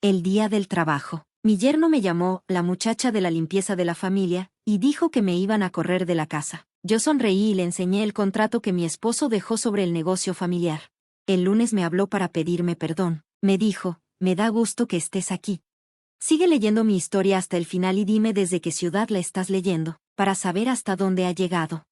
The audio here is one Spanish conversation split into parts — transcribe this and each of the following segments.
El día del trabajo. Mi yerno me llamó, la muchacha de la limpieza de la familia, y dijo que me iban a correr de la casa. Yo sonreí y le enseñé el contrato que mi esposo dejó sobre el negocio familiar. El lunes me habló para pedirme perdón. Me dijo, me da gusto que estés aquí. Sigue leyendo mi historia hasta el final y dime desde qué ciudad la estás leyendo, para saber hasta dónde ha llegado.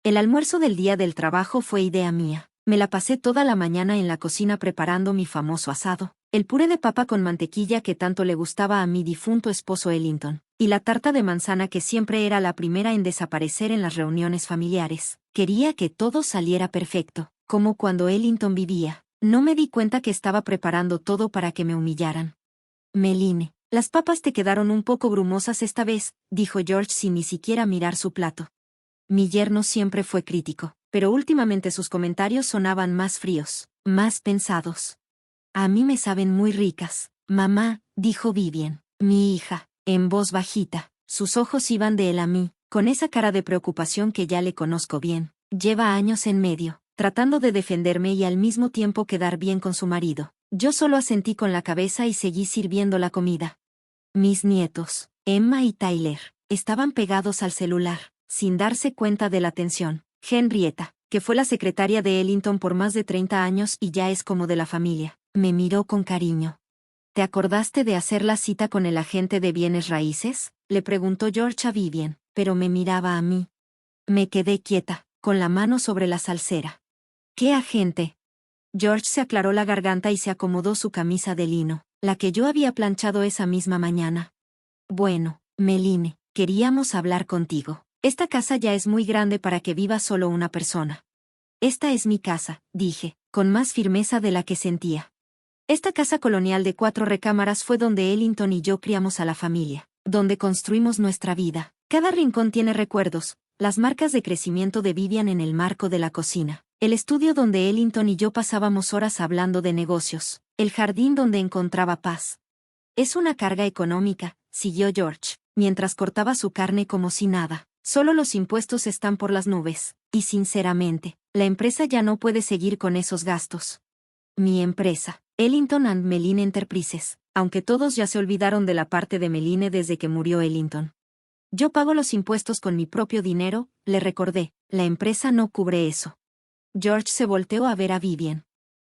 El almuerzo del día del trabajo fue idea mía. Me la pasé toda la mañana en la cocina preparando mi famoso asado, el puré de papa con mantequilla que tanto le gustaba a mi difunto esposo Ellington, y la tarta de manzana que siempre era la primera en desaparecer en las reuniones familiares. Quería que todo saliera perfecto, como cuando Ellington vivía. No me di cuenta que estaba preparando todo para que me humillaran. Meline, las papas te quedaron un poco grumosas esta vez, dijo George sin ni siquiera mirar su plato. Mi yerno siempre fue crítico, pero últimamente sus comentarios sonaban más fríos, más pensados. A mí me saben muy ricas, mamá, dijo Vivian, mi hija, en voz bajita. Sus ojos iban de él a mí, con esa cara de preocupación que ya le conozco bien. Lleva años en medio, tratando de defenderme y al mismo tiempo quedar bien con su marido. Yo solo asentí con la cabeza y seguí sirviendo la comida. Mis nietos, Emma y Tyler, estaban pegados al celular, sin darse cuenta de la tensión. Henrietta, que fue la secretaria de Ellington por más de 30 años y ya es como de la familia, me miró con cariño. ¿Te acordaste de hacer la cita con el agente de bienes raíces?, le preguntó George a Vivian, pero me miraba a mí. Me quedé quieta, con la mano sobre la salsera. ¿Qué agente? George se aclaró la garganta y se acomodó su camisa de lino, la que yo había planchado esa misma mañana. Bueno, Meline, queríamos hablar contigo. Esta casa ya es muy grande para que viva solo una persona. Esta es mi casa, dije, con más firmeza de la que sentía. Esta casa colonial de 4 recámaras fue donde Ellington y yo criamos a la familia, donde construimos nuestra vida. Cada rincón tiene recuerdos, las marcas de crecimiento de Vivian en el marco de la cocina, el estudio donde Ellington y yo pasábamos horas hablando de negocios, el jardín donde encontraba paz. Es una carga económica, siguió George, mientras cortaba su carne como si nada. Solo los impuestos están por las nubes, y sinceramente, la empresa ya no puede seguir con esos gastos. Mi empresa, Ellington and Meline Enterprises, aunque todos ya se olvidaron de la parte de Meline desde que murió Ellington. Yo pago los impuestos con mi propio dinero, le recordé, la empresa no cubre eso. George se volteó a ver a Vivian.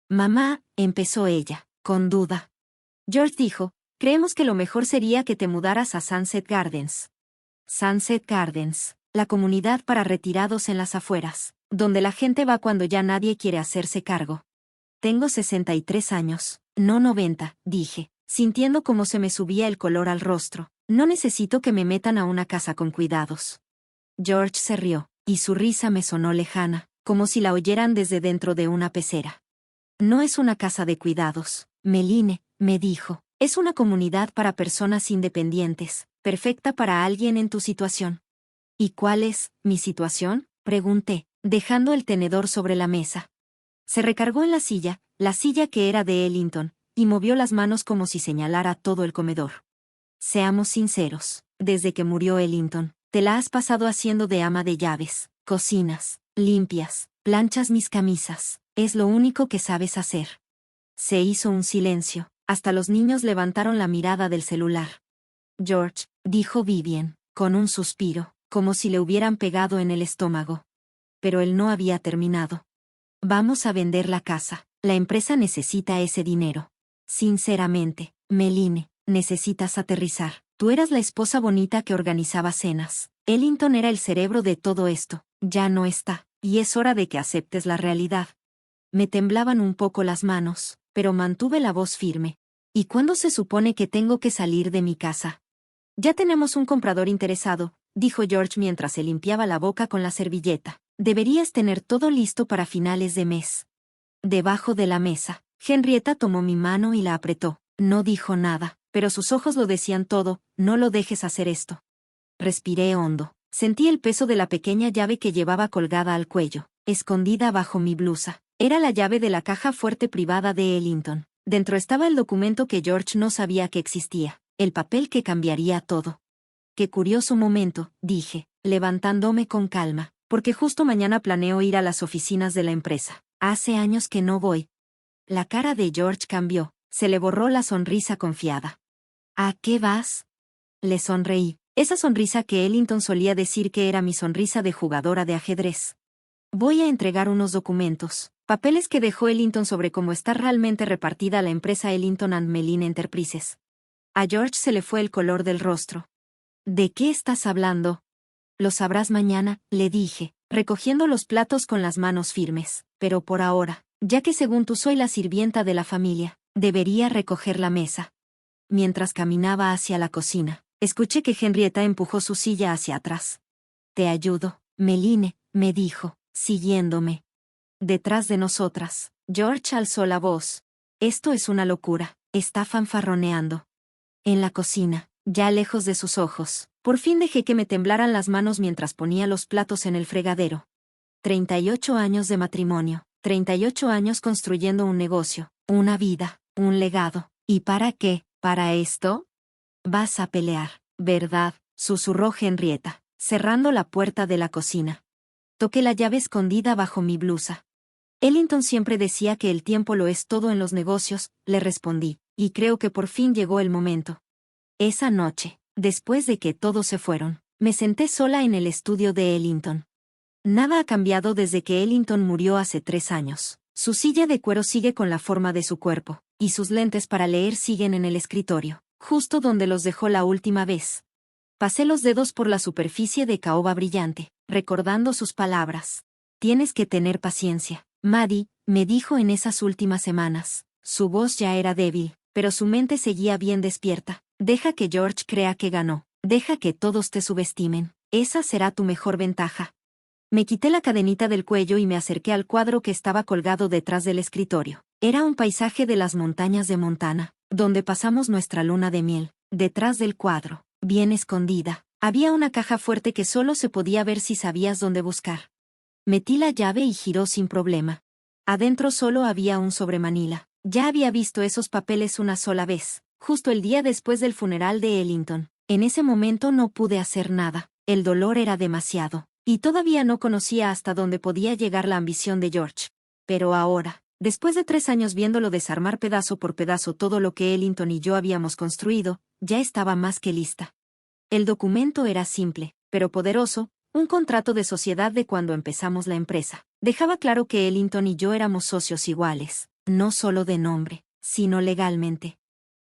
Mamá, empezó ella, con duda. George dijo, creemos que lo mejor sería que te mudaras a Sunset Gardens. Sunset Gardens, la comunidad para retirados en las afueras, donde la gente va cuando ya nadie quiere hacerse cargo. Tengo 63 años, no 90, dije, sintiendo cómo se me subía el color al rostro. No necesito que me metan a una casa con cuidados. George se rió, y su risa me sonó lejana, como si la oyeran desde dentro de una pecera. No es una casa de cuidados, Meline, me dijo, es una comunidad para personas independientes, perfecta para alguien en tu situación. ¿Y cuál es mi situación?, pregunté, dejando el tenedor sobre la mesa. Se recargó en la silla que era de Ellington, y movió las manos como si señalara todo el comedor. Seamos sinceros, desde que murió Ellington, te la has pasado haciendo de ama de llaves, cocinas, limpias, planchas mis camisas, es lo único que sabes hacer. Se hizo un silencio, hasta los niños levantaron la mirada del celular. George, dijo Vivian, con un suspiro, como si le hubieran pegado en el estómago. Pero él no había terminado. Vamos a vender la casa, la empresa necesita ese dinero. Sinceramente, Meline, necesitas aterrizar. Tú eras la esposa bonita que organizaba cenas. Ellington era el cerebro de todo esto. Ya no está, y es hora de que aceptes la realidad. Me temblaban un poco las manos, pero mantuve la voz firme. ¿Y cuándo se supone que tengo que salir de mi casa? Ya tenemos un comprador interesado, dijo George mientras se limpiaba la boca con la servilleta. Deberías tener todo listo para finales de mes. Debajo de la mesa, Henrietta tomó mi mano y la apretó. No dijo nada, pero sus ojos lo decían todo, no lo dejes hacer esto. Respiré hondo. Sentí el peso de la pequeña llave que llevaba colgada al cuello, escondida bajo mi blusa. Era la llave de la caja fuerte privada de Ellington. Dentro estaba el documento que George no sabía que existía, el papel que cambiaría todo. Qué curioso momento, dije, levantándome con calma, porque justo mañana planeo ir a las oficinas de la empresa. Hace años que no voy. La cara de George cambió, Se le borró la sonrisa confiada. ¿A qué vas? Le sonreí. Esa sonrisa que Ellington solía decir que era mi sonrisa de jugadora de ajedrez. Voy a entregar unos documentos, papeles que dejó Ellington sobre cómo está realmente repartida la empresa Ellington and Mellin Enterprises. A George se le fue el color del rostro. ¿De qué estás hablando? Lo sabrás mañana, le dije, recogiendo los platos con las manos firmes. Pero por ahora, ya que según tú soy la sirvienta de la familia, debería recoger la mesa. Mientras caminaba hacia la cocina, escuché que Henrietta empujó su silla hacia atrás. Te ayudo, Meline, me dijo, siguiéndome. Detrás de nosotras, George alzó la voz. Esto es una locura, está fanfarroneando. En la cocina, ya lejos de sus ojos, por fin dejé que me temblaran las manos mientras ponía los platos en el fregadero. 38 años de matrimonio, 38 años construyendo un negocio, una vida, un legado. ¿Y para qué? ¿Para esto? Vas a pelear, ¿verdad? Susurró Henrietta, cerrando la puerta de la cocina. Toqué la llave escondida bajo mi blusa. Ellington siempre decía que el tiempo lo es todo en los negocios, le respondí, y creo que por fin llegó el momento. Esa noche, después de que todos se fueron, me senté sola en el estudio de Ellington. Nada ha cambiado desde que Ellington murió hace 3 años. Su silla de cuero sigue con la forma de su cuerpo, y sus lentes para leer siguen en el escritorio, justo donde los dejó la última vez. Pasé los dedos por la superficie de caoba brillante, recordando sus palabras. Tienes que tener paciencia, Maddie, me dijo en esas últimas semanas. Su voz ya era débil, pero su mente seguía bien despierta. Deja que George crea que ganó. Deja que todos te subestimen. Esa será tu mejor ventaja. Me quité la cadenita del cuello y me acerqué al cuadro que estaba colgado detrás del escritorio. Era un paisaje de las montañas de Montana, donde pasamos nuestra luna de miel. Detrás del cuadro, bien escondida, había una caja fuerte que solo se podía ver si sabías dónde buscar. Metí la llave y giró sin problema. Adentro solo había un sobremanila. Ya había visto esos papeles una sola vez, justo el día después del funeral de Ellington. En ese momento no pude hacer nada. El dolor era demasiado. Y todavía no conocía hasta dónde podía llegar la ambición de George. Pero ahora, después de 3 años viéndolo desarmar pedazo por pedazo todo lo que Ellington y yo habíamos construido, ya estaba más que lista. El documento era simple, pero poderoso, un contrato de sociedad de cuando empezamos la empresa. Dejaba claro que Ellington y yo éramos socios iguales, no solo de nombre, sino legalmente.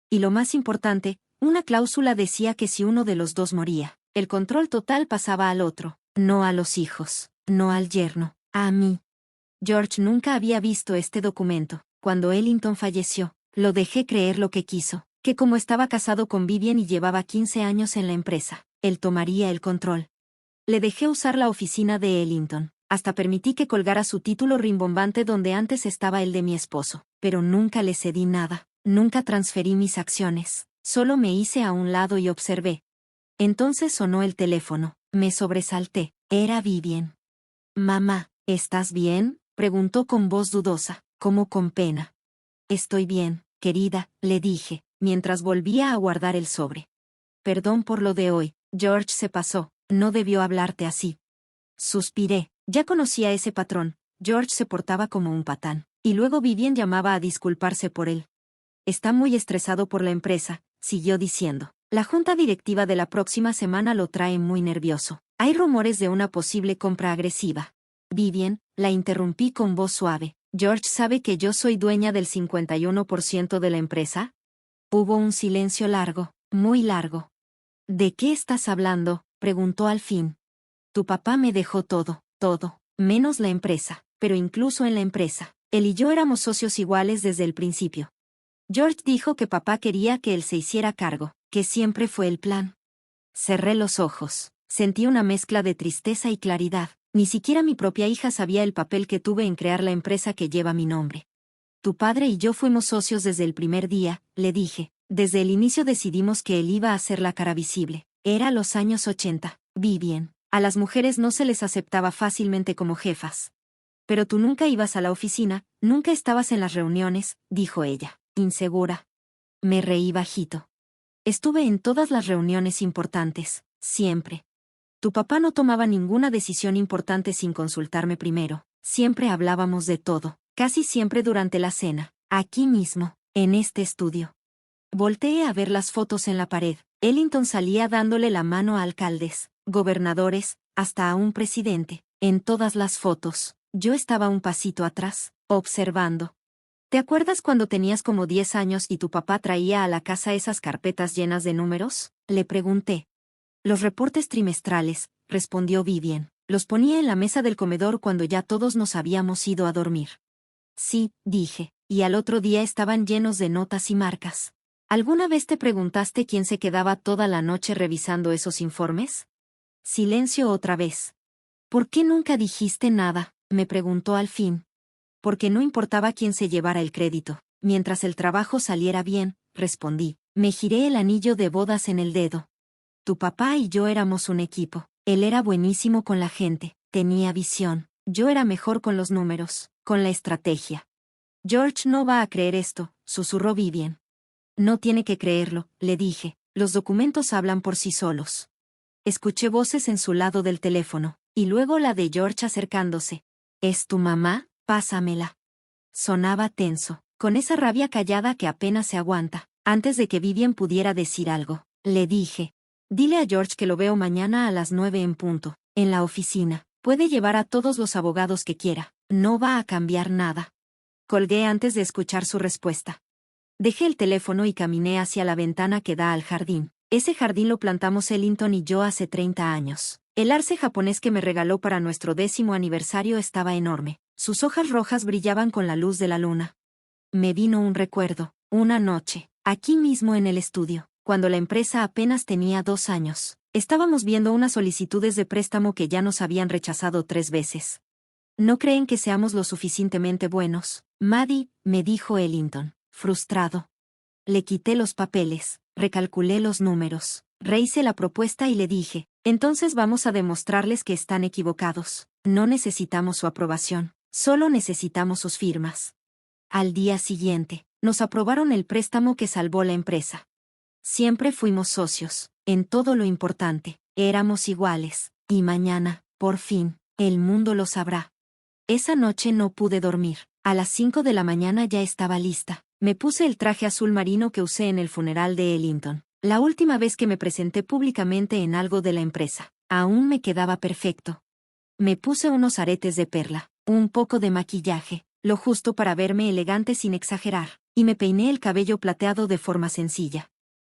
Y lo más importante, una cláusula decía que si uno de los dos moría, el control total pasaba al otro. No a los hijos, no al yerno, a mí. George nunca había visto este documento. Cuando Ellington falleció, lo dejé creer lo que quiso, que como estaba casado con Vivian y llevaba 15 años en la empresa, él tomaría el control. Le dejé usar la oficina de Ellington, hasta permití que colgara su título rimbombante donde antes estaba el de mi esposo, pero nunca le cedí nada, nunca transferí mis acciones, solo me hice a un lado y observé. Entonces sonó el teléfono. Me sobresalté. Era Vivian. Mamá, ¿estás bien? Preguntó con voz dudosa, como con pena. Estoy bien, querida, le dije, mientras volvía a guardar el sobre. Perdón por lo de hoy, George se pasó, no debió hablarte así. Suspiré, ya conocía ese patrón, George se portaba como un patán, y luego Vivian llamaba a disculparse por él. Está muy estresado por la empresa, siguió diciendo. La junta directiva de la próxima semana lo trae muy nervioso. Hay rumores de una posible compra agresiva. Vivian, la interrumpí con voz suave. ¿George sabe que yo soy dueña del 51% de la empresa? Hubo un silencio largo, muy largo. ¿De qué estás hablando?, preguntó al fin. Tu papá me dejó todo, menos la empresa, pero incluso en la empresa, él y yo éramos socios iguales desde el principio. George dijo que papá quería que él se hiciera cargo, que siempre fue el plan. Cerré los ojos. Sentí una mezcla de tristeza y claridad. Ni siquiera mi propia hija sabía el papel que tuve en crear la empresa que lleva mi nombre. Tu padre y yo fuimos socios desde el primer día, le dije. Desde el inicio decidimos que él iba a ser la cara visible. Era los años 80. Vivian. A las mujeres no se les aceptaba fácilmente como jefas. Pero tú nunca ibas a la oficina, nunca estabas en las reuniones, dijo ella, insegura. Me reí bajito. Estuve en todas las reuniones importantes, siempre. Tu papá no tomaba ninguna decisión importante sin consultarme primero. Siempre hablábamos de todo, casi siempre durante la cena, aquí mismo. En este estudio. Volteé a ver las fotos en la pared. Ellington salía dándole la mano a alcaldes, gobernadores, hasta a un presidente. En todas las fotos, yo estaba un pasito atrás, observando. ¿Te acuerdas cuando tenías como 10 años y tu papá traía a la casa esas carpetas llenas de números? Le pregunté. Los reportes trimestrales, respondió Vivian. Los ponía en la mesa del comedor cuando ya todos nos habíamos ido a dormir. Sí, dije, y al otro día estaban llenos de notas y marcas. ¿Alguna vez te preguntaste quién se quedaba toda la noche revisando esos informes? Silencio otra vez. ¿Por qué nunca dijiste nada?, me preguntó al fin. Porque no importaba quién se llevara el crédito. Mientras el trabajo saliera bien, respondí. Me giré el anillo de bodas en el dedo. Tu papá y yo éramos un equipo. Él era buenísimo con la gente, tenía visión. Yo era mejor con los números, con la estrategia. George no va a creer esto, susurró Vivian. No tiene que creerlo, le dije. Los documentos hablan por sí solos. Escuché voces en su lado del teléfono, y luego la de George acercándose. ¿Es tu mamá? Pásamela. Sonaba tenso, con esa rabia callada que apenas se aguanta. Antes de que Vivian pudiera decir algo, le dije. Dile a George que lo veo mañana a las 9 en punto, en la oficina. Puede llevar a todos los abogados que quiera. No va a cambiar nada. Colgué antes de escuchar su respuesta. Dejé el teléfono y caminé hacia la ventana que da al jardín. Ese jardín lo plantamos Ellington y yo hace 30 años. El arce japonés que me regaló para nuestro 10º aniversario estaba enorme. Sus hojas rojas brillaban con la luz de la luna. Me vino un recuerdo, una noche, aquí mismo en el estudio, cuando la empresa apenas tenía 2 años. Estábamos viendo unas solicitudes de préstamo que ya nos habían rechazado 3 veces. ¿No creen que seamos lo suficientemente buenos, Maddie?, me dijo Ellington, frustrado. Le quité los papeles, recalculé los números, rehice la propuesta y le dije, entonces vamos a demostrarles que están equivocados. No necesitamos su aprobación, solo necesitamos sus firmas. Al día siguiente, nos aprobaron el préstamo que salvó la empresa. Siempre fuimos socios, en todo lo importante, éramos iguales, y mañana, por fin, el mundo lo sabrá. Esa noche no pude dormir. A las 5 de la mañana ya estaba lista. Me puse el traje azul marino que usé en el funeral de Ellington. La última vez que me presenté públicamente en algo de la empresa. Aún me quedaba perfecto. Me puse unos aretes de perla, un poco de maquillaje, lo justo para verme elegante sin exagerar, y me peiné el cabello plateado de forma sencilla.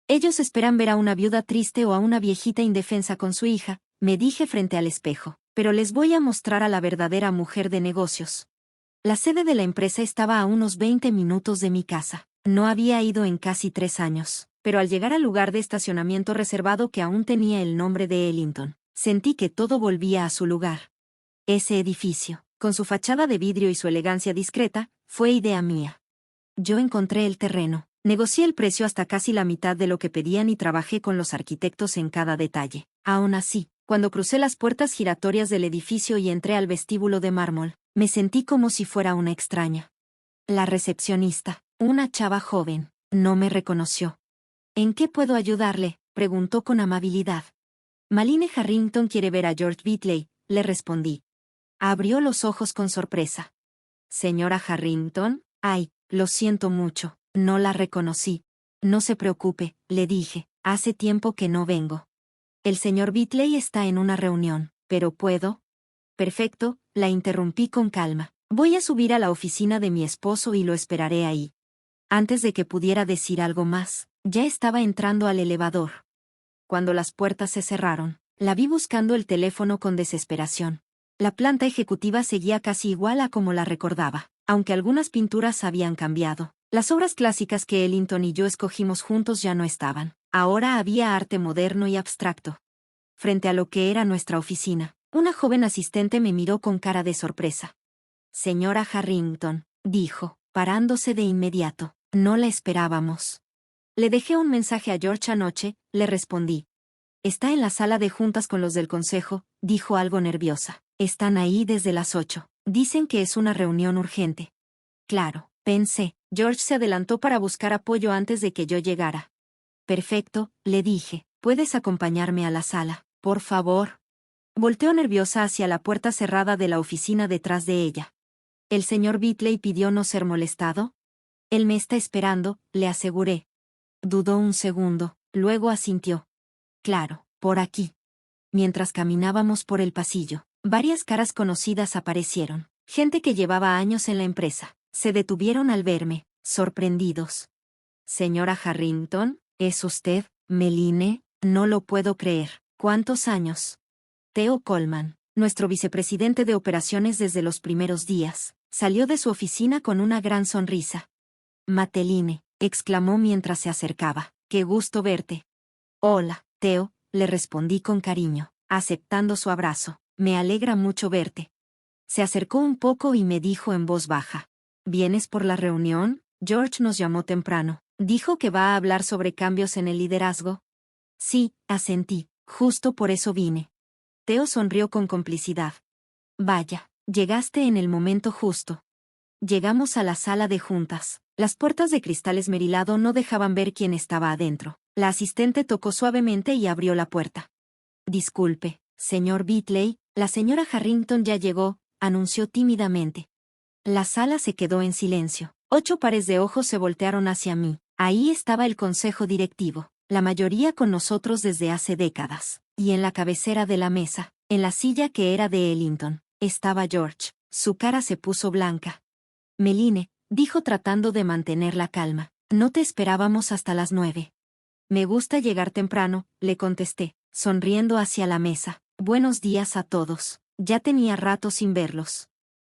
Ellos esperan ver a una viuda triste o a una viejita indefensa con su hija, me dije frente al espejo, pero les voy a mostrar a la verdadera mujer de negocios. La sede de la empresa estaba a unos 20 minutos de mi casa. No había ido en casi 3 años, pero al llegar al lugar de estacionamiento reservado que aún tenía el nombre de Ellington, sentí que todo volvía a su lugar. Ese edificio, con su fachada de vidrio y su elegancia discreta, fue idea mía. Yo encontré el terreno, negocié el precio hasta casi la mitad de lo que pedían y trabajé con los arquitectos en cada detalle. Aún así, cuando crucé las puertas giratorias del edificio y entré al vestíbulo de mármol, me sentí como si fuera una extraña. La recepcionista, una chava joven, no me reconoció. ¿En qué puedo ayudarle?, preguntó con amabilidad. Malina Harrington quiere ver a George Bitley, le respondí. Abrió los ojos con sorpresa. ¿Señora Harrington? Ay, lo siento mucho, no la reconocí. No se preocupe, le dije, hace tiempo que no vengo. El señor Bitley está en una reunión, pero ¿puedo? Perfecto, la interrumpí con calma. Voy a subir a la oficina de mi esposo y lo esperaré ahí. Antes de que pudiera decir algo más, ya estaba entrando al elevador. Cuando las puertas se cerraron, la vi buscando el teléfono con desesperación. La planta ejecutiva seguía casi igual a como la recordaba, aunque algunas pinturas habían cambiado. Las obras clásicas que Ellington y yo escogimos juntos ya no estaban. Ahora había arte moderno y abstracto. Frente a lo que era nuestra oficina, una joven asistente me miró con cara de sorpresa. Señora Harrington, dijo, parándose de inmediato, no la esperábamos. Le dejé un mensaje a George anoche, le respondí. Está en la sala de juntas con los del consejo, dijo algo nerviosa. Están ahí desde las 8. Dicen que es una reunión urgente. Claro, pensé. George se adelantó para buscar apoyo antes de que yo llegara. Perfecto, le dije. ¿Puedes acompañarme a la sala, por favor? Volteó nerviosa hacia la puerta cerrada de la oficina detrás de ella. ¿El señor Bitley pidió no ser molestado? Él me está esperando, le aseguré. Dudó un segundo, luego asintió. Claro, por aquí. Mientras caminábamos por el pasillo, varias caras conocidas aparecieron. Gente que llevaba años en la empresa. Se detuvieron al verme, sorprendidos. Señora Harrington, ¿es usted, Meline? No lo puedo creer. ¿Cuántos años? Theo Coleman, nuestro vicepresidente de operaciones desde los primeros días, salió de su oficina con una gran sonrisa. Mateline, exclamó mientras se acercaba. Qué gusto verte. Hola, Theo, le respondí con cariño, aceptando su abrazo. Me alegra mucho verte. Se acercó un poco y me dijo en voz baja. ¿Vienes por la reunión? George nos llamó temprano. Dijo que va a hablar sobre cambios en el liderazgo. Sí, asentí. Justo por eso vine. Theo sonrió con complicidad. Vaya, llegaste en el momento justo. Llegamos a la sala de juntas. Las puertas de cristal esmerilado no dejaban ver quién estaba adentro. La asistente tocó suavemente y abrió la puerta. Disculpe, señor Beatley, la señora Harrington ya llegó, anunció tímidamente. La sala se quedó en silencio. 8 pares de ojos se voltearon hacia mí. Ahí estaba el consejo directivo, la mayoría con nosotros desde hace décadas. Y en la cabecera de la mesa, en la silla que era de Ellington, estaba George. Su cara se puso blanca. Meline, dijo tratando de mantener la calma. No te esperábamos hasta las 9. Me gusta llegar temprano, le contesté, sonriendo hacia la mesa. Buenos días a todos. Ya tenía rato sin verlos.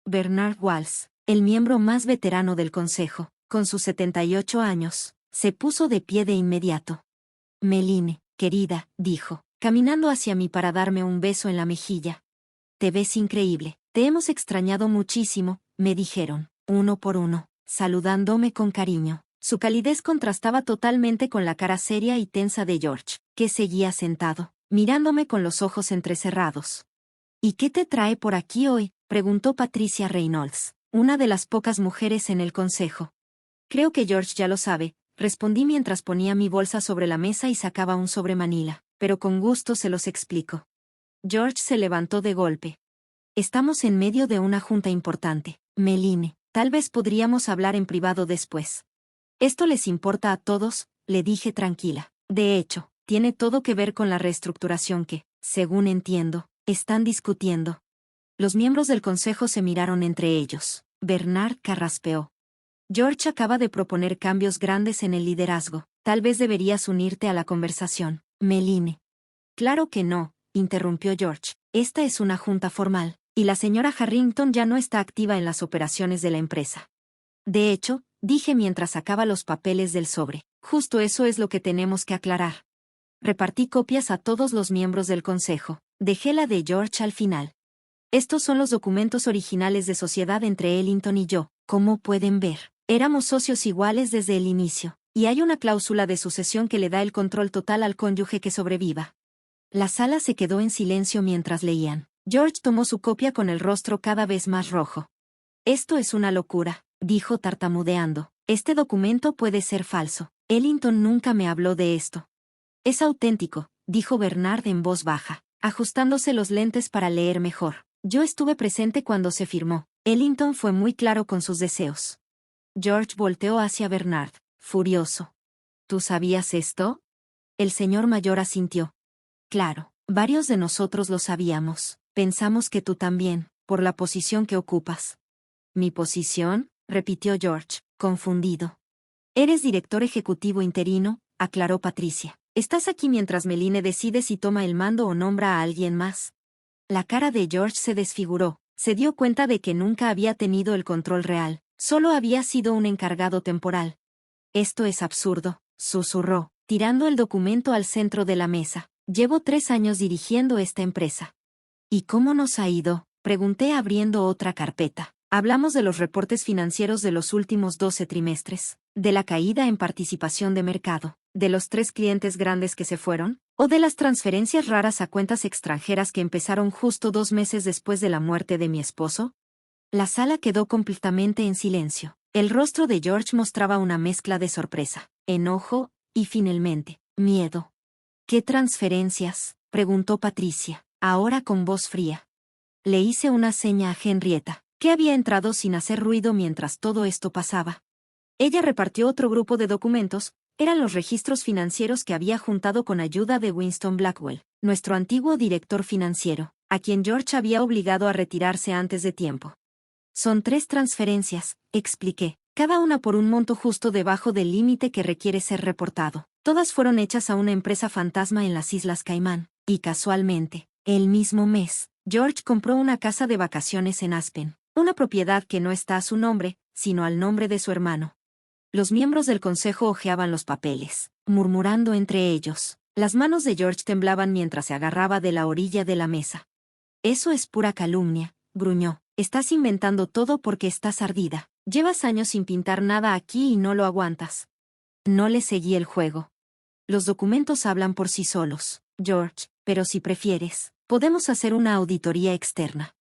Bernard Walls, el miembro más veterano del consejo, con sus 78 años, se puso de pie de inmediato. Meline, querida, dijo, caminando hacia mí para darme un beso en la mejilla. Te ves increíble. Te hemos extrañado muchísimo, me dijeron, uno por uno, saludándome con cariño. Su calidez contrastaba totalmente con la cara seria y tensa de George, que seguía sentado, mirándome con los ojos entrecerrados. ¿Y qué te trae por aquí hoy?, preguntó Patricia Reynolds, una de las pocas mujeres en el consejo. Creo que George ya lo sabe, respondí mientras ponía mi bolsa sobre la mesa y sacaba un sobre Manila, pero con gusto se los explico. George se levantó de golpe. Estamos en medio de una junta importante, Meline. Tal vez podríamos hablar en privado después. Esto les importa a todos, le dije tranquila. De hecho, tiene todo que ver con la reestructuración que, según entiendo, están discutiendo. Los miembros del consejo se miraron entre ellos. Bernard carraspeó. George acaba de proponer cambios grandes en el liderazgo. Tal vez deberías unirte a la conversación, Meline. Claro que no, interrumpió George. Esta es una junta formal, y la señora Harrington ya no está activa en las operaciones de la empresa. De hecho, dije mientras sacaba los papeles del sobre, justo eso es lo que tenemos que aclarar. Repartí copias a todos los miembros del consejo. Dejé la de George al final. Estos son los documentos originales de sociedad entre Ellington y yo. Como pueden ver, éramos socios iguales desde el inicio, y hay una cláusula de sucesión que le da el control total al cónyuge que sobreviva. La sala se quedó en silencio mientras leían. George tomó su copia con el rostro cada vez más rojo. Esto es una locura, dijo tartamudeando. Este documento puede ser falso. Ellington nunca me habló de esto. Es auténtico, dijo Bernard en voz baja, ajustándose los lentes para leer mejor. Yo estuve presente cuando se firmó. Ellington fue muy claro con sus deseos. George volteó hacia Bernard, furioso. ¿Tú sabías esto? El señor mayor asintió. Claro, varios de nosotros lo sabíamos. Pensamos que tú también, por la posición que ocupas. ¿Mi posición?, repitió George, confundido. Eres director ejecutivo interino, aclaró Patricia. Estás aquí mientras Meline decide si toma el mando o nombra a alguien más. La cara de George se desfiguró. Se dio cuenta de que nunca había tenido el control real, solo había sido un encargado temporal. Esto es absurdo, susurró, tirando el documento al centro de la mesa. Llevo 3 años dirigiendo esta empresa. ¿Y cómo nos ha ido?, pregunté abriendo otra carpeta. Hablamos de los reportes financieros de los últimos 12 trimestres, de la caída en participación de mercado, de los 3 clientes grandes que se fueron, o de las transferencias raras a cuentas extranjeras que empezaron justo 2 meses después de la muerte de mi esposo. La sala quedó completamente en silencio. El rostro de George mostraba una mezcla de sorpresa, enojo y, finalmente, miedo. ¿Qué transferencias?, preguntó Patricia, ahora con voz fría. Le hice una seña a Henrietta, que había entrado sin hacer ruido mientras todo esto pasaba. Ella repartió otro grupo de documentos, eran los registros financieros que había juntado con ayuda de Winston Blackwell, nuestro antiguo director financiero, a quien George había obligado a retirarse antes de tiempo. Son 3 transferencias, expliqué, cada una por un monto justo debajo del límite que requiere ser reportado. Todas fueron hechas a una empresa fantasma en las Islas Caimán, y casualmente, el mismo mes, George compró una casa de vacaciones en Aspen, una propiedad que no está a su nombre, sino al nombre de su hermano. Los miembros del consejo hojeaban los papeles, murmurando entre ellos. Las manos de George temblaban mientras se agarraba de la orilla de la mesa. Eso es pura calumnia, gruñó. Estás inventando todo porque estás ardida. Llevas años sin pintar nada aquí y no lo aguantas. No le seguí el juego. Los documentos hablan por sí solos, George, pero si prefieres, podemos hacer una auditoría externa.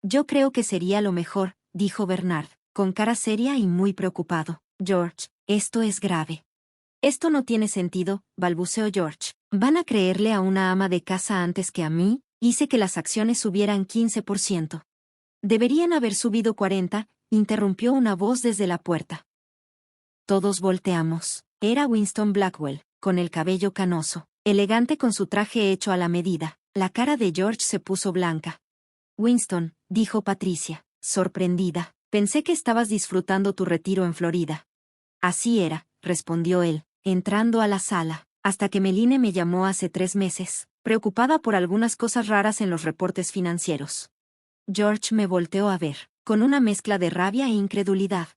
Yo creo que sería lo mejor, dijo Bernard, con cara seria y muy preocupado. George, esto es grave. Esto no tiene sentido, balbuceó George. ¿Van a creerle a una ama de casa antes que a mí? Hice que las acciones subieran 15%. Deberían haber subido 40, interrumpió una voz desde la puerta. Todos volteamos. Era Winston Blackwell, con el cabello canoso, elegante con su traje hecho a la medida. La cara de George se puso blanca. Winston, dijo Patricia, sorprendida, pensé que estabas disfrutando tu retiro en Florida. Así era, respondió él, entrando a la sala, hasta que Meline me llamó hace 3 meses, preocupada por algunas cosas raras en los reportes financieros. George me volteó a ver, con una mezcla de rabia e incredulidad.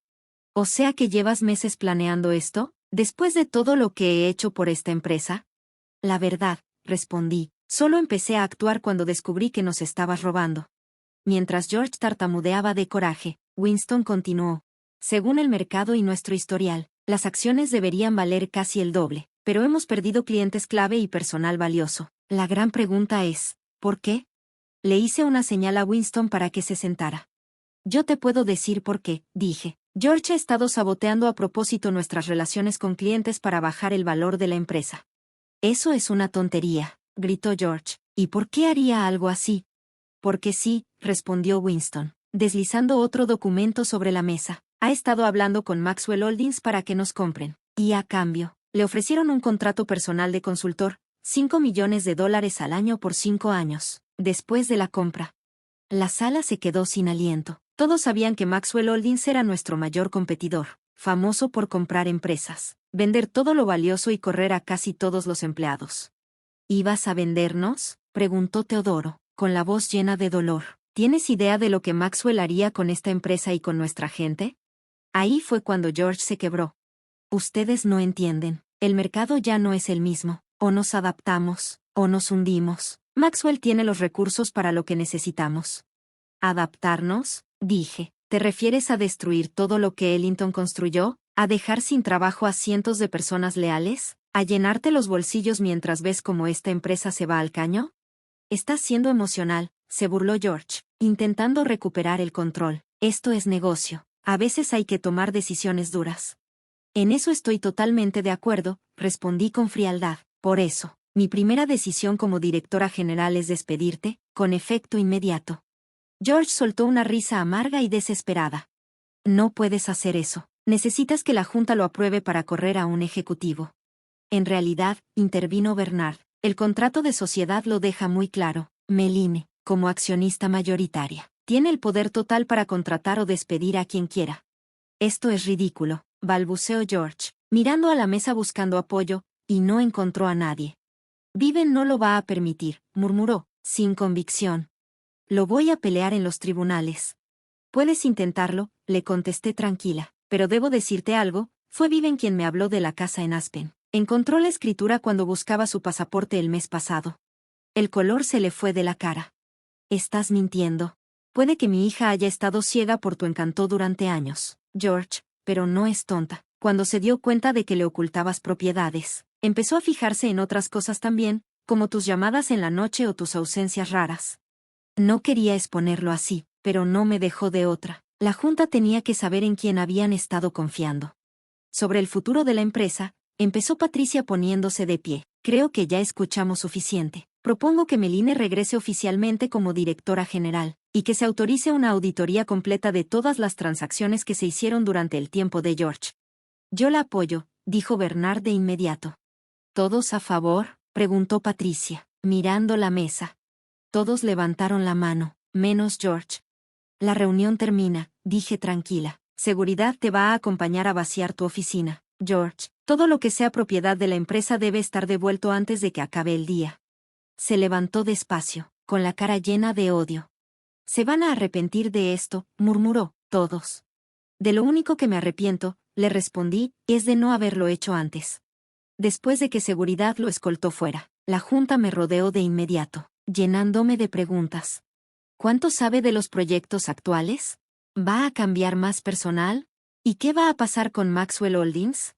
¿O sea que llevas meses planeando esto, después de todo lo que he hecho por esta empresa? La verdad, respondí, solo empecé a actuar cuando descubrí que nos estabas robando. Mientras George tartamudeaba de coraje, Winston continuó. Según el mercado y nuestro historial, las acciones deberían valer casi el doble, pero hemos perdido clientes clave y personal valioso. La gran pregunta es, ¿por qué? Le hice una señal a Winston para que se sentara. Yo te puedo decir por qué, dije. George ha estado saboteando a propósito nuestras relaciones con clientes para bajar el valor de la empresa. Eso es una tontería, gritó George. ¿Y por qué haría algo así? Porque sí, respondió Winston, deslizando otro documento sobre la mesa. Ha estado hablando con Maxwell Holdings para que nos compren. Y a cambio, le ofrecieron un contrato personal de consultor, $5 millones al año por 5 años, después de la compra. La sala se quedó sin aliento. Todos sabían que Maxwell Holdings era nuestro mayor competidor, famoso por comprar empresas, vender todo lo valioso y correr a casi todos los empleados. ¿Ibas a vendernos?, preguntó Teodoro, con la voz llena de dolor. ¿Tienes idea de lo que Maxwell haría con esta empresa y con nuestra gente? Ahí fue cuando George se quebró. Ustedes no entienden, el mercado ya no es el mismo, o nos adaptamos, o nos hundimos. Maxwell tiene los recursos para lo que necesitamos. ¿Adaptarnos?, dije. ¿Te refieres a destruir todo lo que Ellington construyó? ¿A dejar sin trabajo a cientos de personas leales? ¿A llenarte los bolsillos mientras ves cómo esta empresa se va al caño? Estás siendo emocional, se burló George, intentando recuperar el control. Esto es negocio. A veces hay que tomar decisiones duras. En eso estoy totalmente de acuerdo, respondí con frialdad. Por eso, mi primera decisión como directora general es despedirte, con efecto inmediato. George soltó una risa amarga y desesperada. No puedes hacer eso. Necesitas que la Junta lo apruebe para correr a un ejecutivo. En realidad, intervino Bernard, el contrato de sociedad lo deja muy claro. Meline, como accionista mayoritaria, tiene el poder total para contratar o despedir a quien quiera. Esto es ridículo, balbuceó George, mirando a la mesa buscando apoyo, y no encontró a nadie. Viven no lo va a permitir, murmuró, sin convicción. Lo voy a pelear en los tribunales. Puedes intentarlo, le contesté tranquila, pero debo decirte algo, fue Viven quien me habló de la casa en Aspen. Encontró la escritura cuando buscaba su pasaporte el mes pasado. El color se le fue de la cara. Estás mintiendo. Puede que mi hija haya estado ciega por tu encanto durante años, George, pero no es tonta. Cuando se dio cuenta de que le ocultabas propiedades, empezó a fijarse en otras cosas también, como tus llamadas en la noche o tus ausencias raras. No quería exponerlo así, pero no me dejó de otra. La Junta tenía que saber en quién habían estado confiando. Sobre el futuro de la empresa, empezó Patricia poniéndose de pie. Creo que ya escuchamos suficiente. Propongo que Meline regrese oficialmente como directora general, y que se autorice una auditoría completa de todas las transacciones que se hicieron durante el tiempo de George. Yo la apoyo, dijo Bernard de inmediato. ¿Todos a favor?, preguntó Patricia, mirando la mesa. Todos levantaron la mano, menos George. La reunión termina, dije tranquila. Seguridad te va a acompañar a vaciar tu oficina, George. Todo lo que sea propiedad de la empresa debe estar devuelto antes de que acabe el día. Se levantó despacio, con la cara llena de odio. Se van a arrepentir de esto, murmuró, todos. De lo único que me arrepiento, le respondí, es de no haberlo hecho antes. Después de que seguridad lo escoltó fuera, la junta me rodeó de inmediato, llenándome de preguntas. ¿Cuánto sabe de los proyectos actuales? ¿Va a cambiar más personal? ¿Y qué va a pasar con Maxwell Holdings?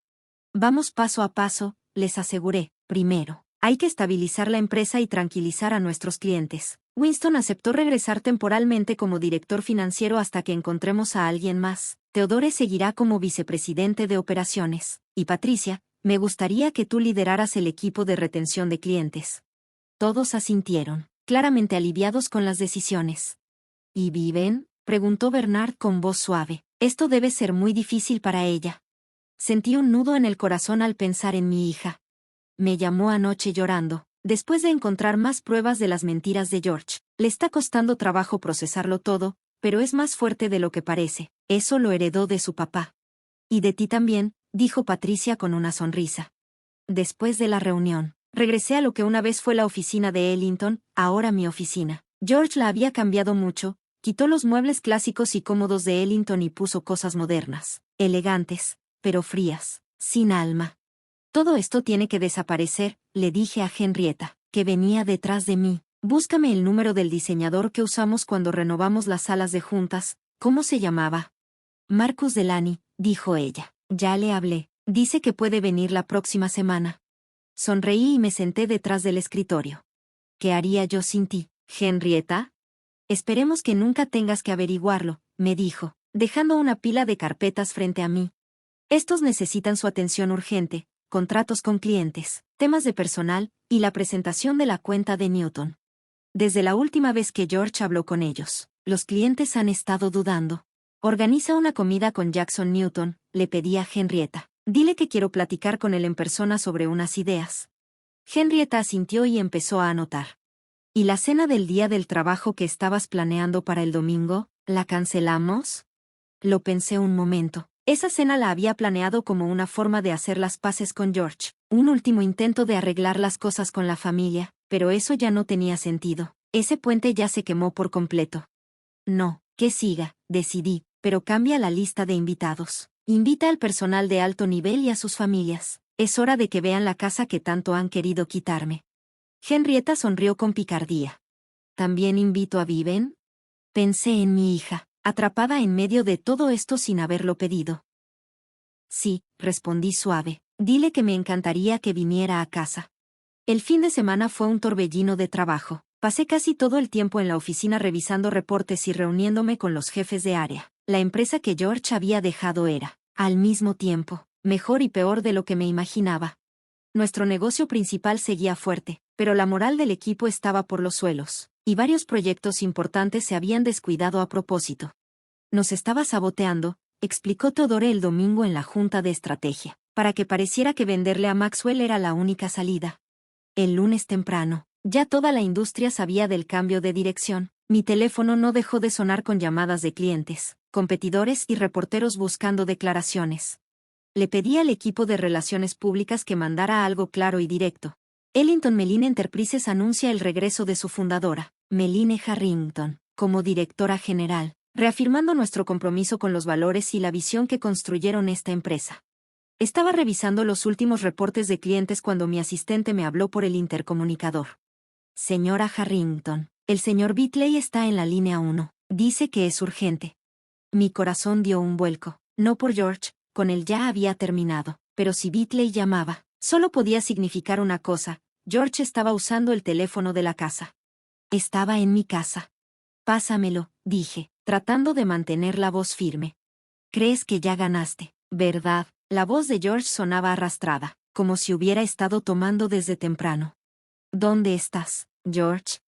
Vamos paso a paso, les aseguré. Primero, hay que estabilizar la empresa y tranquilizar a nuestros clientes. Winston aceptó regresar temporalmente como director financiero hasta que encontremos a alguien más. Theodore seguirá como vicepresidente de operaciones. Y Patricia, me gustaría que tú lideraras el equipo de retención de clientes. Todos asintieron, claramente aliviados con las decisiones. ¿Y Viven?, preguntó Bernard con voz suave. Esto debe ser muy difícil para ella. Sentí un nudo en el corazón al pensar en mi hija. Me llamó anoche llorando, después de encontrar más pruebas de las mentiras de George. Le está costando trabajo procesarlo todo, pero es más fuerte de lo que parece. Eso lo heredó de su papá. Y de ti también, dijo Patricia con una sonrisa. Después de la reunión, regresé a lo que una vez fue la oficina de Ellington, ahora mi oficina. George la había cambiado mucho, quitó los muebles clásicos y cómodos de Ellington y puso cosas modernas, elegantes, pero frías, sin alma. Todo esto tiene que desaparecer, le dije a Henrietta, que venía detrás de mí. Búscame el número del diseñador que usamos cuando renovamos las salas de juntas. ¿Cómo se llamaba? Marcus Delany, dijo ella. Ya le hablé. Dice que puede venir la próxima semana. Sonreí y me senté detrás del escritorio. ¿Qué haría yo sin ti, Henrietta? Esperemos que nunca tengas que averiguarlo, me dijo, dejando una pila de carpetas frente a mí. Estos necesitan su atención urgente, contratos con clientes, temas de personal, y la presentación de la cuenta de Newton. Desde la última vez que George habló con ellos, los clientes han estado dudando. Organiza una comida con Jackson Newton, le pedí a Henrietta. Dile que quiero platicar con él en persona sobre unas ideas. Henrietta asintió y empezó a anotar. ¿Y la cena del día del trabajo que estabas planeando para el domingo, la cancelamos? Lo pensé un momento. Esa cena la había planeado como una forma de hacer las paces con George, un último intento de arreglar las cosas con la familia, pero eso ya no tenía sentido. Ese puente ya se quemó por completo. No, que siga, decidí, pero cambia la lista de invitados. Invita al personal de alto nivel y a sus familias. Es hora de que vean la casa que tanto han querido quitarme. Henrietta sonrió con picardía. ¿También invito a Viven? Pensé en mi hija, atrapada en medio de todo esto sin haberlo pedido. Sí, respondí suave. Dile que me encantaría que viniera a casa. El fin de semana fue un torbellino de trabajo. Pasé casi todo el tiempo en la oficina revisando reportes y reuniéndome con los jefes de área. La empresa que George había dejado era, al mismo tiempo, mejor y peor de lo que me imaginaba. Nuestro negocio principal seguía fuerte, pero la moral del equipo estaba por los suelos, y varios proyectos importantes se habían descuidado a propósito. Nos estaba saboteando, explicó Theodore el domingo en la junta de estrategia, para que pareciera que venderle a Maxwell era la única salida. El lunes temprano, ya toda la industria sabía del cambio de dirección. Mi teléfono no dejó de sonar con llamadas de clientes, competidores y reporteros buscando declaraciones. Le pedí al equipo de relaciones públicas que mandara algo claro y directo. Ellington Meline Enterprises anuncia el regreso de su fundadora, Meline Harrington, como directora general, reafirmando nuestro compromiso con los valores y la visión que construyeron esta empresa. Estaba revisando los últimos reportes de clientes cuando mi asistente me habló por el intercomunicador. Señora Harrington, el señor Bitley está en la línea 1. Dice que es urgente. Mi corazón dio un vuelco. No por George, con él ya había terminado. Pero si Bitley llamaba, solo podía significar una cosa. George estaba usando el teléfono de la casa. Estaba en mi casa. Pásamelo, dije, tratando de mantener la voz firme. Crees que ya ganaste, ¿verdad? La voz de George sonaba arrastrada, como si hubiera estado tomando desde temprano. ¿Dónde estás, George?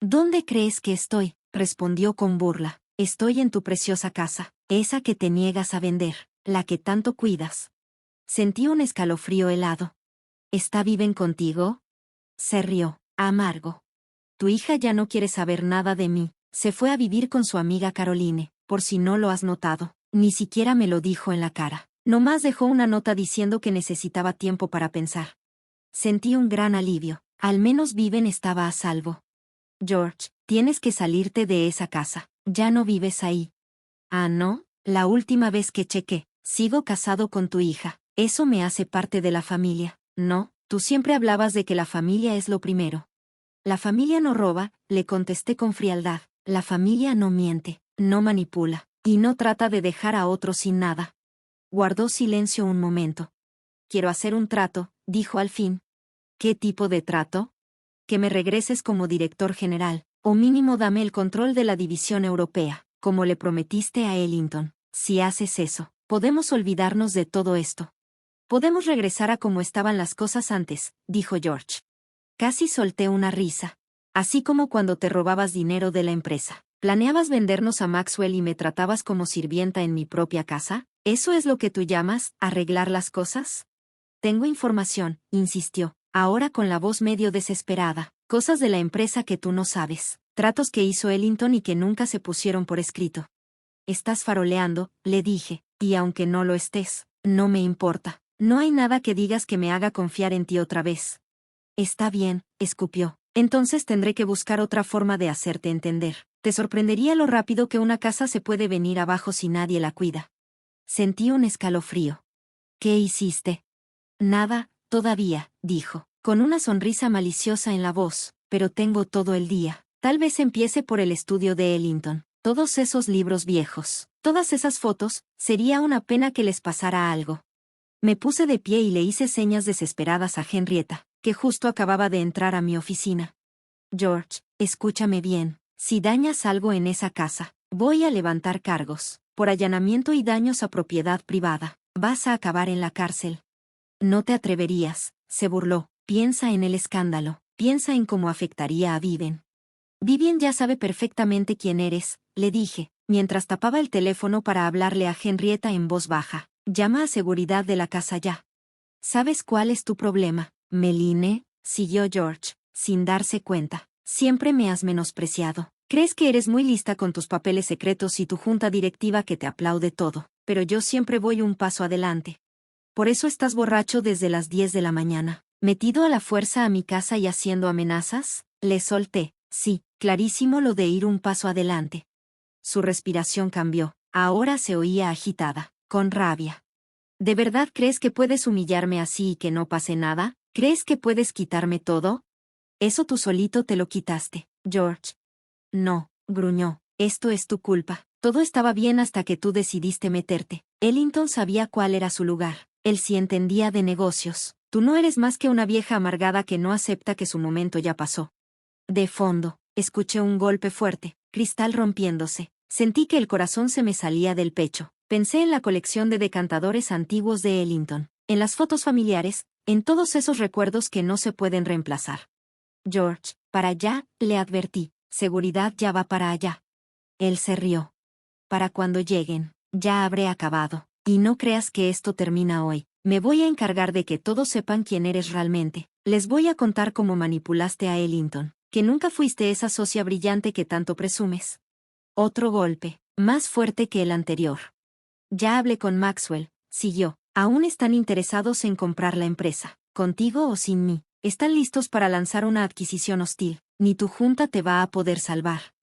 ¿Dónde crees que estoy? Respondió con burla. Estoy en tu preciosa casa, esa que te niegas a vender, la que tanto cuidas. Sentí un escalofrío helado. ¿Está viven contigo? Se rió, amargo. Tu hija ya no quiere saber nada de mí. Se fue a vivir con su amiga Caroline, por si no lo has notado. Ni siquiera me lo dijo en la cara. Nomás dejó una nota diciendo que necesitaba tiempo para pensar. Sentí un gran alivio. Al menos Viven estaba a salvo. George, tienes que salirte de esa casa. Ya no vives ahí. Ah, ¿no? La última vez que chequé, sigo casado con tu hija. Eso me hace parte de la familia. No, tú siempre hablabas de que la familia es lo primero. La familia no roba, le contesté con frialdad. La familia no miente, no manipula, y no trata de dejar a otros sin nada. Guardó silencio un momento. Quiero hacer un trato, dijo al fin. ¿Qué tipo de trato? Que me regreses como director general, o mínimo dame el control de la división europea, como le prometiste a Ellington. Si haces eso, podemos olvidarnos de todo esto. Podemos regresar a como estaban las cosas antes, dijo George. Casi solté una risa. Así como cuando te robabas dinero de la empresa. ¿Planeabas vendernos a Maxwell y me tratabas como sirvienta en mi propia casa? ¿Eso es lo que tú llamas arreglar las cosas? Tengo información, insistió, ahora con la voz medio desesperada. Cosas de la empresa que tú no sabes. Tratos que hizo Ellington y que nunca se pusieron por escrito. Estás faroleando, le dije, y aunque no lo estés, no me importa. No hay nada que digas que me haga confiar en ti otra vez. Está bien, escupió. Entonces tendré que buscar otra forma de hacerte entender. Te sorprendería lo rápido que una casa se puede venir abajo si nadie la cuida. Sentí un escalofrío. ¿Qué hiciste? Nada, todavía, dijo, con una sonrisa maliciosa en la voz, pero tengo todo el día. Tal vez empiece por el estudio de Ellington. Todos esos libros viejos, todas esas fotos, sería una pena que les pasara algo. Me puse de pie y le hice señas desesperadas a Henrietta, que justo acababa de entrar a mi oficina. George, escúchame bien, si dañas algo en esa casa, voy a levantar cargos, por allanamiento y daños a propiedad privada. Vas a acabar en la cárcel. No te atreverías, se burló. Piensa en el escándalo, piensa en cómo afectaría a Viven. Vivian ya sabe perfectamente quién eres, le dije, mientras tapaba el teléfono para hablarle a Henrietta en voz baja. Llama a seguridad de la casa ya. ¿Sabes cuál es tu problema, Meline? Siguió George, sin darse cuenta. Siempre me has menospreciado. Crees que eres muy lista con tus papeles secretos y tu junta directiva que te aplaude todo, pero yo siempre voy un paso adelante. Por eso estás borracho desde las 10 de la mañana. ¿Metido a la fuerza a mi casa y haciendo amenazas? Le solté. Sí, clarísimo lo de ir un paso adelante. Su respiración cambió. Ahora se oía agitada, con rabia. ¿De verdad crees que puedes humillarme así y que no pase nada? ¿Crees que puedes quitarme todo? Eso tú solito te lo quitaste, George. No, gruñó. Esto es tu culpa. Todo estaba bien hasta que tú decidiste meterte. Ellington sabía cuál era su lugar. Él sí entendía de negocios. Tú no eres más que una vieja amargada que no acepta que su momento ya pasó. De fondo, escuché un golpe fuerte, cristal rompiéndose. Sentí que el corazón se me salía del pecho. Pensé en la colección de decantadores antiguos de Ellington, en las fotos familiares, en todos esos recuerdos que no se pueden reemplazar. George, para allá, le advertí. Seguridad ya va para allá. Él se rió. Para cuando lleguen, ya habré acabado. Y no creas que esto termina hoy. Me voy a encargar de que todos sepan quién eres realmente. Les voy a contar cómo manipulaste a Ellington, que nunca fuiste esa socia brillante que tanto presumes. Otro golpe, más fuerte que el anterior. Ya hablé con Maxwell, siguió. Aún están interesados en comprar la empresa, contigo o sin mí. Están listos para lanzar una adquisición hostil. Ni tu junta te va a poder salvar.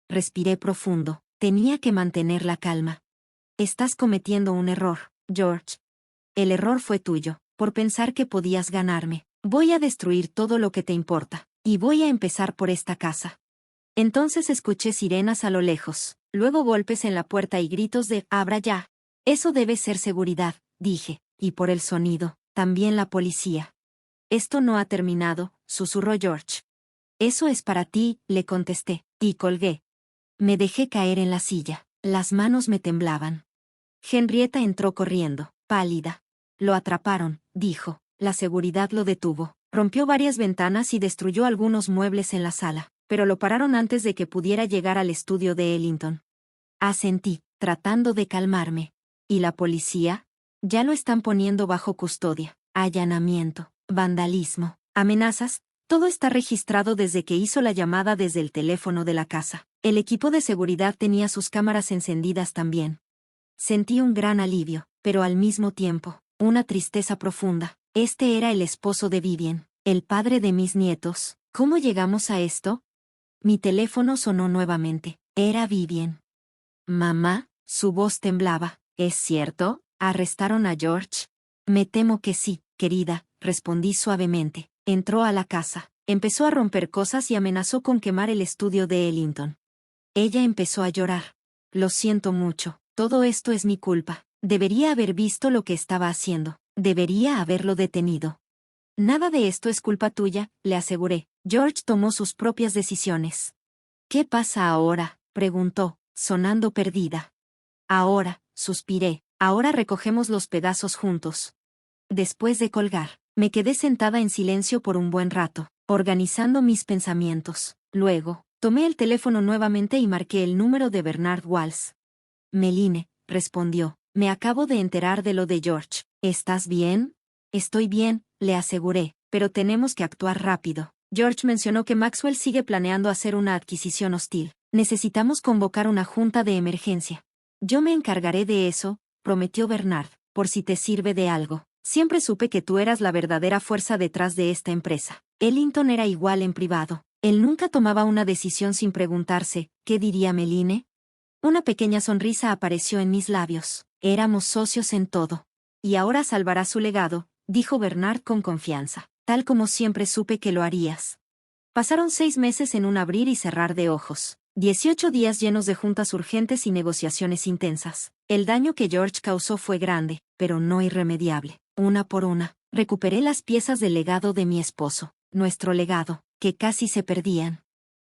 Respiré profundo. Tenía que mantener la calma. Estás cometiendo un error, George. El error fue tuyo, por pensar que podías ganarme. Voy a destruir todo lo que te importa, y voy a empezar por esta casa. Entonces escuché sirenas a lo lejos, luego golpes en la puerta y gritos de «¡Abra ya!». Eso debe ser seguridad, dije, y por el sonido, también la policía. Esto no ha terminado, susurró George. Eso es para ti, le contesté, y colgué. Me dejé caer en la silla, las manos me temblaban. Henrietta entró corriendo, pálida. Lo atraparon, dijo. La seguridad lo detuvo. Rompió varias ventanas y destruyó algunos muebles en la sala, pero lo pararon antes de que pudiera llegar al estudio de Ellington. Asentí, tratando de calmarme. ¿Y la policía? Ya lo están poniendo bajo custodia. Allanamiento, vandalismo, amenazas. Todo está registrado desde que hizo la llamada desde el teléfono de la casa. El equipo de seguridad tenía sus cámaras encendidas también. Sentí un gran alivio, pero al mismo tiempo, una tristeza profunda. Este era el esposo de Vivian, el padre de mis nietos. ¿Cómo llegamos a esto? Mi teléfono sonó nuevamente. Era Vivian. Mamá, su voz temblaba. ¿Es cierto? ¿Arrestaron a George? Me temo que sí, querida, respondí suavemente. Entró a la casa, empezó a romper cosas y amenazó con quemar el estudio de Ellington. Ella empezó a llorar. Lo siento mucho, todo esto es mi culpa. Debería haber visto lo que estaba haciendo. Debería haberlo detenido. Nada de esto es culpa tuya, le aseguré. George tomó sus propias decisiones. ¿Qué pasa ahora?, preguntó, sonando perdida. Ahora, suspiré, ahora recogemos los pedazos juntos. Después de colgar, me quedé sentada en silencio por un buen rato, organizando mis pensamientos. Luego, tomé el teléfono nuevamente y marqué el número de Bernard Walls. Meline, respondió, me acabo de enterar de lo de George. ¿Estás bien? Estoy bien, le aseguré, pero tenemos que actuar rápido. George mencionó que Maxwell sigue planeando hacer una adquisición hostil. Necesitamos convocar una junta de emergencia. Yo me encargaré de eso, prometió Bernard, por si te sirve de algo. Siempre supe que tú eras la verdadera fuerza detrás de esta empresa. Ellington era igual en privado. Él nunca tomaba una decisión sin preguntarse, ¿qué diría Meline? Una pequeña sonrisa apareció en mis labios. Éramos socios en todo. Y ahora salvará su legado, dijo Bernard con confianza, tal como siempre supe que lo harías. Pasaron 6 meses en un abrir y cerrar de ojos. 18 días llenos de juntas urgentes y negociaciones intensas. El daño que George causó fue grande, pero no irremediable. Una por una, recuperé las piezas del legado de mi esposo, nuestro legado, que casi se perdían.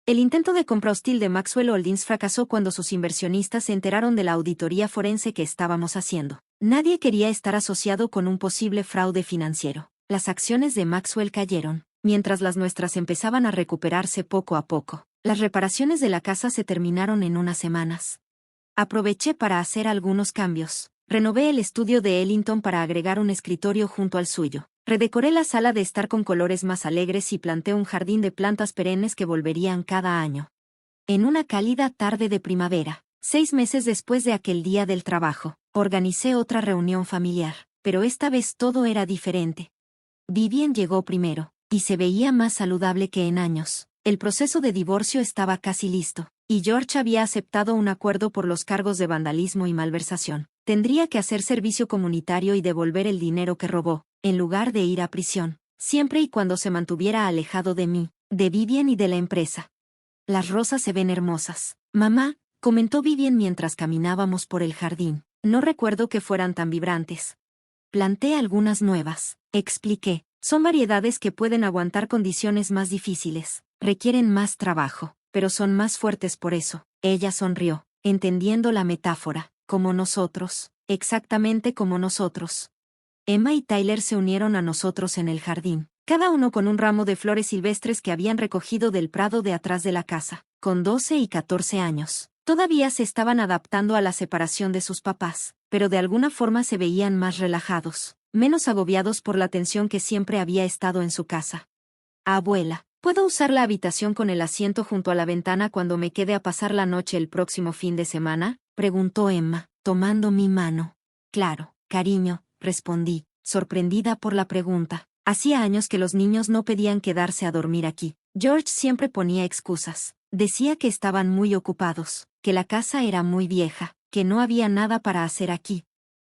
El intento de compra hostil de Maxwell Holdings fracasó cuando sus inversionistas se enteraron de la auditoría forense que estábamos haciendo. Nadie quería estar asociado con un posible fraude financiero. Las acciones de Maxwell cayeron, mientras las nuestras empezaban a recuperarse poco a poco. Las reparaciones de la casa se terminaron en unas semanas. Aproveché para hacer algunos cambios. Renové el estudio de Ellington para agregar un escritorio junto al suyo. Redecoré la sala de estar con colores más alegres y planté un jardín de plantas perennes que volverían cada año. En una cálida tarde de primavera, 6 meses después de aquel día del trabajo, organicé otra reunión familiar, pero esta vez todo era diferente. Vivian llegó primero, y se veía más saludable que en años. El proceso de divorcio estaba casi listo, y George había aceptado un acuerdo por los cargos de vandalismo y malversación. Tendría que hacer servicio comunitario y devolver el dinero que robó, en lugar de ir a prisión, siempre y cuando se mantuviera alejado de mí, de Vivian y de la empresa. Las rosas se ven hermosas, mamá, comentó Vivian mientras caminábamos por el jardín. No recuerdo que fueran tan vibrantes. Planté algunas nuevas, expliqué. Son variedades que pueden aguantar condiciones más difíciles, requieren más trabajo, pero son más fuertes por eso. Ella sonrió, entendiendo la metáfora, como nosotros, exactamente como nosotros. Emma y Tyler se unieron a nosotros en el jardín, cada uno con un ramo de flores silvestres que habían recogido del prado de atrás de la casa. Con 12 y 14 años, todavía se estaban adaptando a la separación de sus papás, pero de alguna forma se veían más relajados, menos agobiados por la tensión que siempre había estado en su casa. Abuela, ¿puedo usar la habitación con el asiento junto a la ventana cuando me quede a pasar la noche el próximo fin de semana?, preguntó Emma, tomando mi mano. Claro, cariño, respondí, sorprendida por la pregunta. Hacía años que los niños no pedían quedarse a dormir aquí. George siempre ponía excusas. Decía que estaban muy ocupados, que la casa era muy vieja, que no había nada para hacer aquí.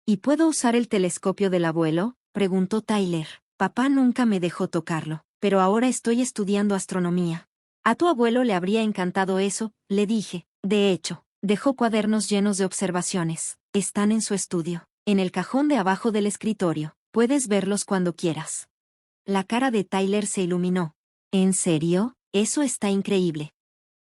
¿Y puedo usar el telescopio del abuelo?, preguntó Tyler. Papá nunca me dejó tocarlo, pero ahora estoy estudiando astronomía. A tu abuelo le habría encantado eso, le dije. De hecho, dejó cuadernos llenos de observaciones. Están en su estudio, en el cajón de abajo del escritorio. Puedes verlos cuando quieras. La cara de Tyler se iluminó. ¿En serio? Eso está increíble.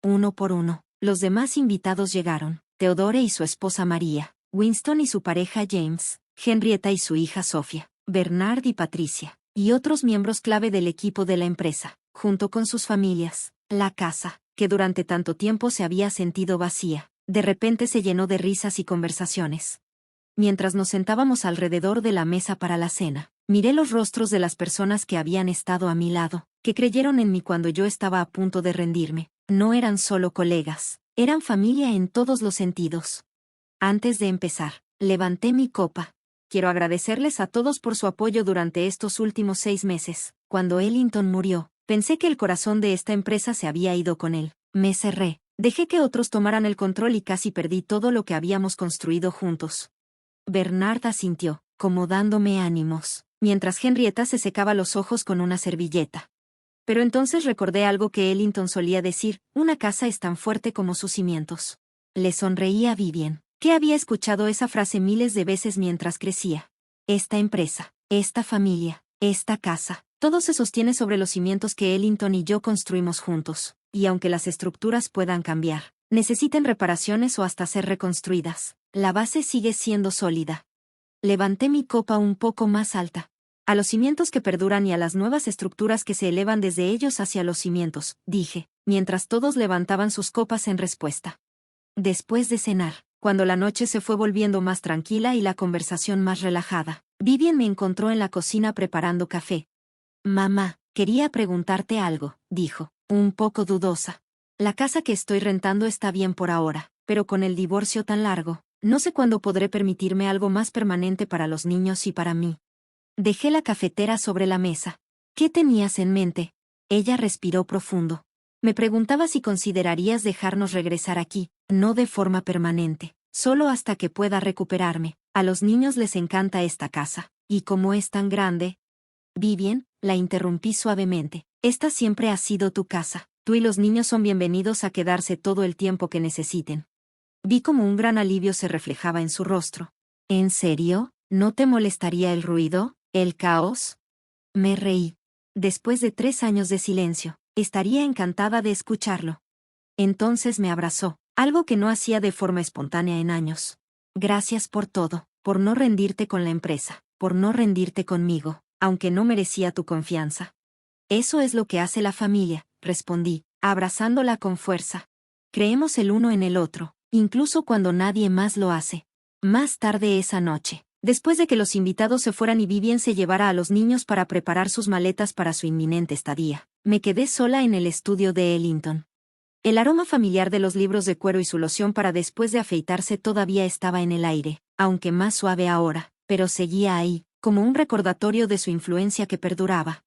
Uno por uno, los demás invitados llegaron. Theodore y su esposa María, Winston y su pareja James, Henrietta y su hija Sophia, Bernard y Patricia, y otros miembros clave del equipo de la empresa, junto con sus familias. La casa, que durante tanto tiempo se había sentido vacía, de repente se llenó de risas y conversaciones. mientras nos sentábamos alrededor de la mesa para la cena. Miré los rostros de las personas que habían estado a mi lado, que creyeron en mí cuando yo estaba a punto de rendirme. No eran solo colegas, eran familia en todos los sentidos. Antes de empezar, levanté mi copa. Quiero agradecerles a todos por su apoyo durante estos últimos 6 meses. Cuando Ellington murió, pensé que el corazón de esta empresa se había ido con él. Me cerré, dejé que otros tomaran el control y casi perdí todo lo que habíamos construido juntos. Bernard asintió, como dándome ánimos, mientras Henrietta se secaba los ojos con una servilleta. Pero entonces recordé algo que Ellington solía decir: una casa es tan fuerte como sus cimientos. Le sonreí a Vivian, que había escuchado esa frase miles de veces mientras crecía. Esta empresa, esta familia, esta casa, todo se sostiene sobre los cimientos que Ellington y yo construimos juntos, y aunque las estructuras puedan cambiar, necesiten reparaciones o hasta ser reconstruidas, la base sigue siendo sólida. Levanté mi copa un poco más alta. A los cimientos que perduran y a las nuevas estructuras que se elevan desde ellos hacia los cimientos, dije, mientras todos levantaban sus copas en respuesta. Después de cenar, cuando la noche se fue volviendo más tranquila y la conversación más relajada, Vivian me encontró en la cocina preparando café. Mamá, quería preguntarte algo, dijo, un poco dudosa. La casa que estoy rentando está bien por ahora, pero con el divorcio tan largo, no sé cuándo podré permitirme algo más permanente para los niños y para mí. Dejé la cafetera sobre la mesa. ¿Qué tenías en mente? Ella respiró profundo. Me preguntaba si considerarías dejarnos regresar aquí, no de forma permanente, solo hasta que pueda recuperarme. A los niños les encanta esta casa, y como es tan grande... Vivian, la interrumpí suavemente. Esta siempre ha sido tu casa. Tú y los niños son bienvenidos a quedarse todo el tiempo que necesiten. Vi como un gran alivio se reflejaba en su rostro. ¿En serio? ¿No te molestaría el ruido? ¿El caos? Me reí. Después de 3 años de silencio, estaría encantada de escucharlo. Entonces me abrazó, algo que no hacía de forma espontánea en años. Gracias por todo, por no rendirte con la empresa, por no rendirte conmigo, aunque no merecía tu confianza. Eso es lo que hace la familia, respondí, abrazándola con fuerza. Creemos el uno en el otro, incluso cuando nadie más lo hace. Más tarde esa noche, después de que los invitados se fueran y Vivian se llevara a los niños para preparar sus maletas para su inminente estadía, me quedé sola en el estudio de Ellington. El aroma familiar de los libros de cuero y su loción para después de afeitarse todavía estaba en el aire, aunque más suave ahora, pero seguía ahí, como un recordatorio de su influencia que perduraba.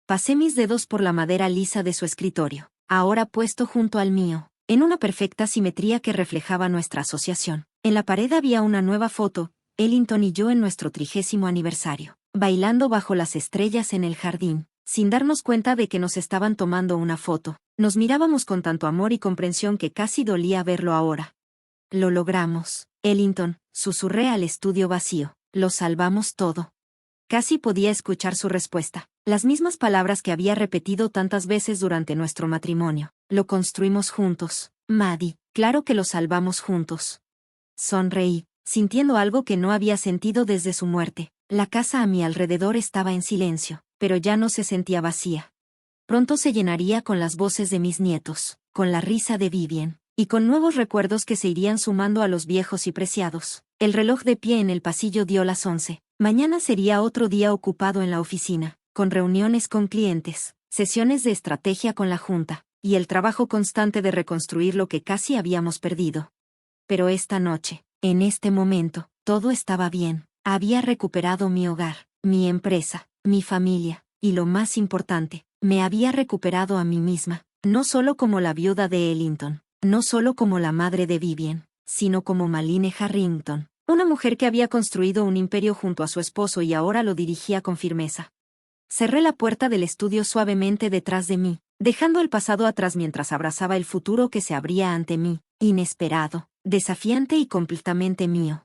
Pasé mis dedos por la madera lisa de su escritorio, ahora puesto junto al mío, en una perfecta simetría que reflejaba nuestra asociación. En la pared había una nueva foto, Ellington y yo en nuestro 30º aniversario, bailando bajo las estrellas en el jardín, sin darnos cuenta de que nos estaban tomando una foto. Nos mirábamos con tanto amor y comprensión que casi dolía verlo ahora. Lo logramos, Ellington, susurré al estudio vacío, lo salvamos todo. Casi podía escuchar su respuesta, las mismas palabras que había repetido tantas veces durante nuestro matrimonio. Lo construimos juntos, Maddie, claro que lo salvamos juntos. Sonreí, sintiendo algo que no había sentido desde su muerte. La casa a mi alrededor estaba en silencio, pero ya no se sentía vacía. Pronto se llenaría con las voces de mis nietos, con la risa de Vivian, y con nuevos recuerdos que se irían sumando a los viejos y preciados. El reloj de pie en el pasillo dio las 11. Mañana sería otro día ocupado en la oficina, con reuniones con clientes, sesiones de estrategia con la junta, y el trabajo constante de reconstruir lo que casi habíamos perdido. Pero esta noche, en este momento, todo estaba bien. Había recuperado mi hogar, mi empresa, mi familia, y lo más importante, me había recuperado a mí misma, no solo como la viuda de Ellington, no solo como la madre de Vivian, sino como Malene Harrington, una mujer que había construido un imperio junto a su esposo y ahora lo dirigía con firmeza. Cerré la puerta del estudio suavemente detrás de mí, dejando el pasado atrás mientras abrazaba el futuro que se abría ante mí, inesperado, desafiante y completamente mío.